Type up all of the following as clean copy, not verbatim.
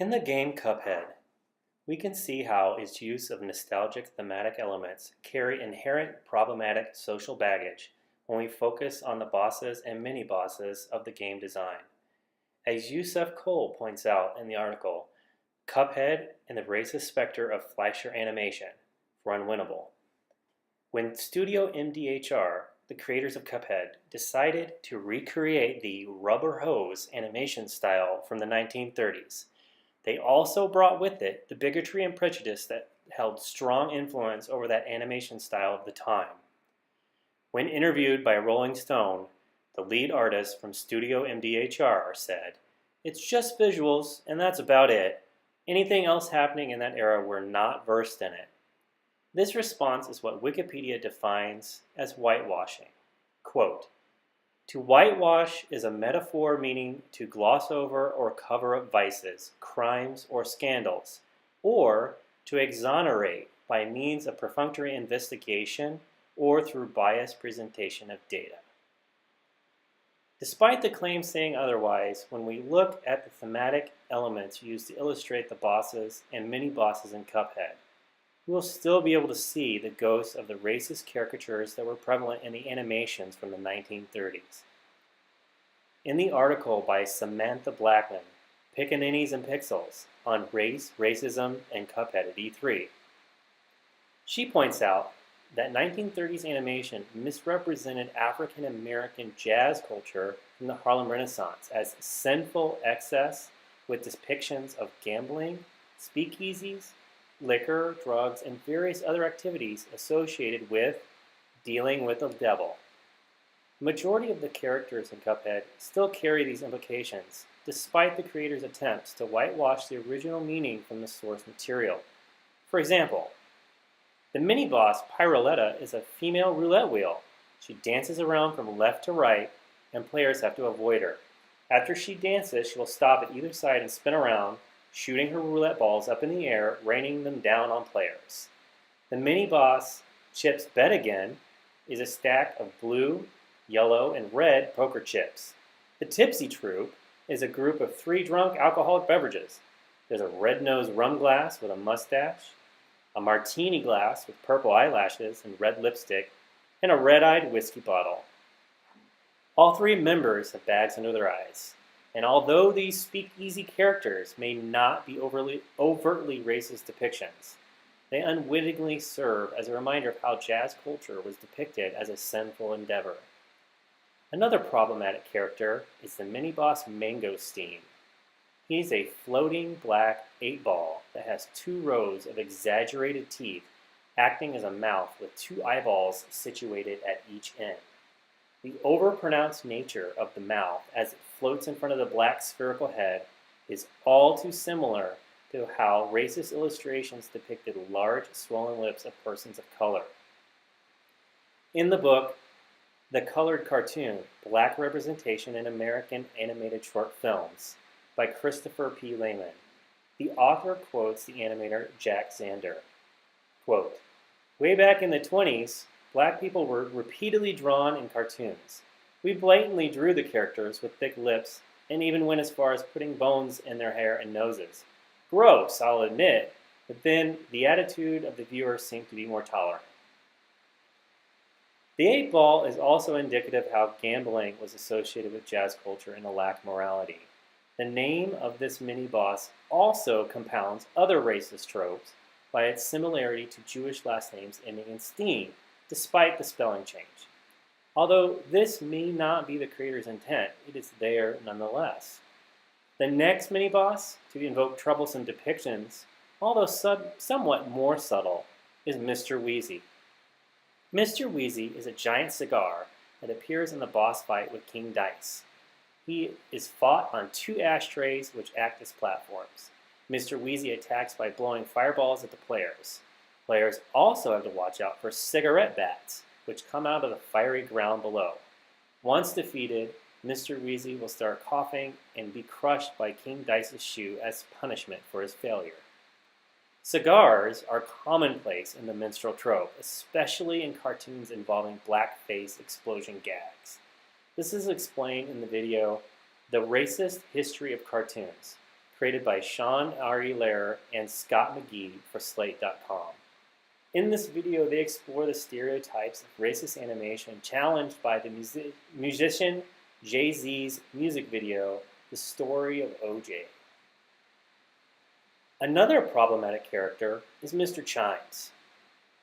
In the game Cuphead, we can see how its use of nostalgic thematic elements carry inherent problematic social baggage when we focus on the bosses and mini-bosses of the game design. As Yusuf Cole points out in the article, Cuphead and the racist specter of Fleischer animation were unwinnable. When Studio MDHR, the creators of Cuphead, decided to recreate the rubber hose animation style from the 1930s, they also brought with it the bigotry and prejudice that held strong influence over that animation style of the time. When interviewed by Rolling Stone, the lead artist from Studio MDHR said, "It's just visuals, and that's about it. Anything else happening in that era, we're not versed in it." This response is what Wikipedia defines as whitewashing. Quote, "To whitewash is a metaphor meaning to gloss over or cover up vices, crimes, or scandals, or to exonerate by means of perfunctory investigation or through biased presentation of data." Despite the claim saying otherwise, when we look at the thematic elements used to illustrate the bosses and mini-bosses in Cuphead, we will still be able to see the ghosts of the racist caricatures that were prevalent in the animations from the 1930s. In the article by Samantha Blackman, Pickaninnies and Pixels, on race, racism, and Cuphead at E3, she points out that 1930s animation misrepresented African American jazz culture from the Harlem Renaissance as sinful excess with depictions of gambling, speakeasies, liquor, drugs, and various other activities associated with dealing with the devil. The majority of the characters in Cuphead still carry these implications, despite the creators' attempts to whitewash the original meaning from the source material. For example, the mini-boss Pyroletta is a female roulette wheel. She dances around from left to right, and players have to avoid her. After she dances, she will stop at either side and spin around, shooting her roulette balls up in the air, raining them down on players. The mini-boss Chips Bet Again is a stack of blue, yellow, and red poker chips. The Tipsy Troupe is a group of 3 drunk alcoholic beverages. There's a red-nosed rum glass with a mustache, a martini glass with purple eyelashes and red lipstick, and a red-eyed whiskey bottle. All 3 members have bags under their eyes. And although these speakeasy characters may not be overtly racist depictions, they unwittingly serve as a reminder of how jazz culture was depicted as a sinful endeavor. Another problematic character is the mini-boss Mangosteen. He's a floating black 8-ball that has 2 rows of exaggerated teeth acting as a mouth with 2 eyeballs situated at each end. The overpronounced nature of the mouth as it floats in front of the black spherical head is all too similar to how racist illustrations depicted large swollen lips of persons of color. In the book, The Colored Cartoon, Black Representation in American Animated Short Films by Christopher P. Lehman, the author quotes the animator Jack Zander. Quote, "Way back in the 20s, black people were repeatedly drawn in cartoons. We blatantly drew the characters with thick lips and even went as far as putting bones in their hair and noses. Gross, I'll admit, but then the attitude of the viewers seemed to be more tolerant." The 8-ball is also indicative of how gambling was associated with jazz culture and a lack of morality. The name of this mini-boss also compounds other racist tropes by its similarity to Jewish last names ending in Steen, despite the spelling change. Although this may not be the creator's intent, it is there nonetheless. The next mini-boss to invoke troublesome depictions, although somewhat more subtle, is Mr. Wheezy. Mr. Wheezy is a giant cigar that appears in the boss fight with King Dice. He is fought on 2 ashtrays which act as platforms. Mr. Wheezy attacks by blowing fireballs at the players. Players also have to watch out for cigarette bats, which come out of the fiery ground below. Once defeated, Mr. Wheezy will start coughing and be crushed by King Dice's shoe as punishment for his failure. Cigars are commonplace in the minstrel trope, especially in cartoons involving blackface explosion gags. This is explained in the video, The Racist History of Cartoons, created by Sean Ari Lehrer and Scott McGee for Slate.com. In this video, they explore the stereotypes of racist animation challenged by the musician Jay-Z's music video, The Story of O.J. Another problematic character is Mr. Chimes.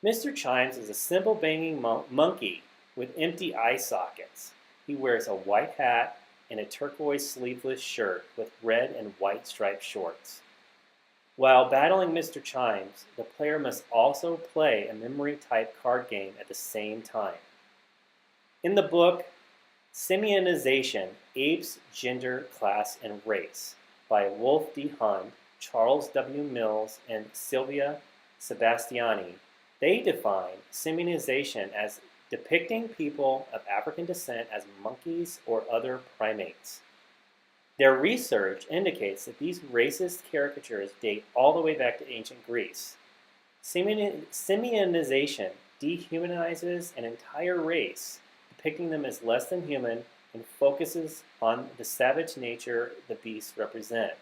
Mr. Chimes is a simple banging monkey with empty eye sockets. He wears a white hat and a turquoise sleeveless shirt with red and white striped shorts. While battling Mr. Chimes, the player must also play a memory-type card game at the same time. In the book, Simianization: Apes, Gender, Class, and Race by Wolf D. Hund, Charles W. Mills, and Sylvia Sebastiani, they define simianization as depicting people of African descent as monkeys or other primates. Their research indicates that these racist caricatures date all the way back to ancient Greece. Simianization dehumanizes an entire race, depicting them as less than human, and focuses on the savage nature the beasts represent.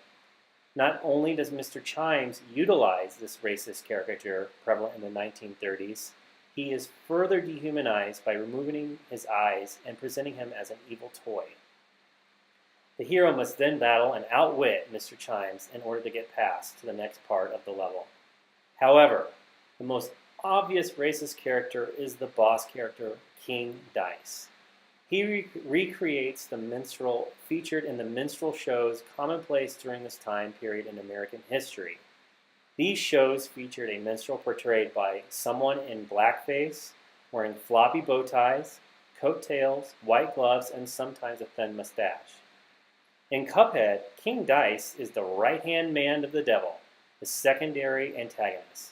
Not only does Mr. Chimes utilize this racist caricature prevalent in the 1930s, he is further dehumanized by removing his eyes and presenting him as an evil toy. The hero must then battle and outwit Mr. Chimes in order to get past to the next part of the level. However, the most obvious racist character is the boss character, King Dice. He recreates the minstrel featured in the minstrel shows commonplace during this time period in American history. These shows featured a minstrel portrayed by someone in blackface, wearing floppy bow ties, coattails, white gloves, and sometimes a thin mustache. In Cuphead, King Dice is the right-hand man of the devil, the secondary antagonist.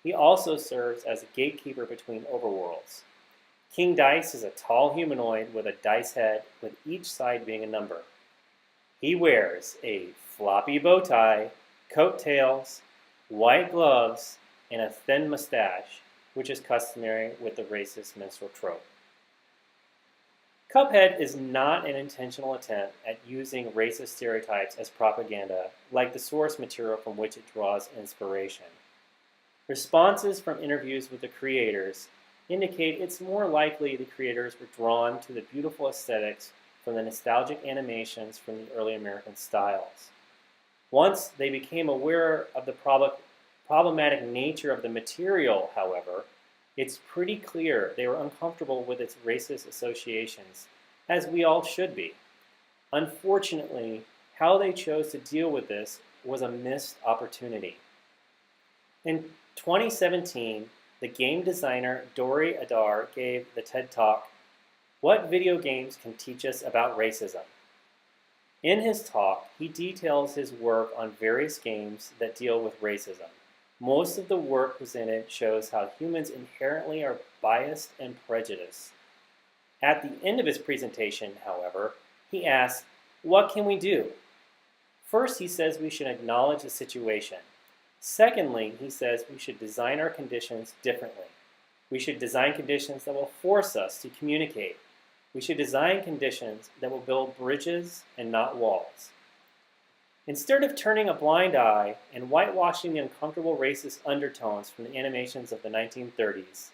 He also serves as a gatekeeper between overworlds. King Dice is a tall humanoid with a dice head, with each side being a number. He wears a floppy bow tie, coattails, white gloves, and a thin mustache, which is customary with the racist minstrel trope. Cuphead is not an intentional attempt at using racist stereotypes as propaganda, like the source material from which it draws inspiration. Responses from interviews with the creators indicate it's more likely the creators were drawn to the beautiful aesthetics from the nostalgic animations from the early American styles. Once they became aware of the problematic nature of the material, however, it's pretty clear they were uncomfortable with its racist associations, as we all should be. Unfortunately, how they chose to deal with this was a missed opportunity. In 2017, the game designer Dori Adar gave the TED Talk, "What Video Games Can Teach Us About Racism?" In his talk, he details his work on various games that deal with racism. Most of the work presented shows how humans inherently are biased and prejudiced. At the end of his presentation, however, he asks, "What can we do?" First, he says we should acknowledge the situation. Secondly, he says we should design our conditions differently. We should design conditions that will force us to communicate. We should design conditions that will build bridges and not walls. Instead of turning a blind eye and whitewashing the uncomfortable racist undertones from the animations of the 1930s,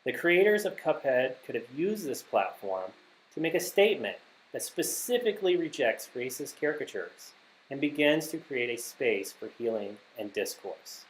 the creators of Cuphead could have used this platform to make a statement that specifically rejects racist caricatures and begins to create a space for healing and discourse.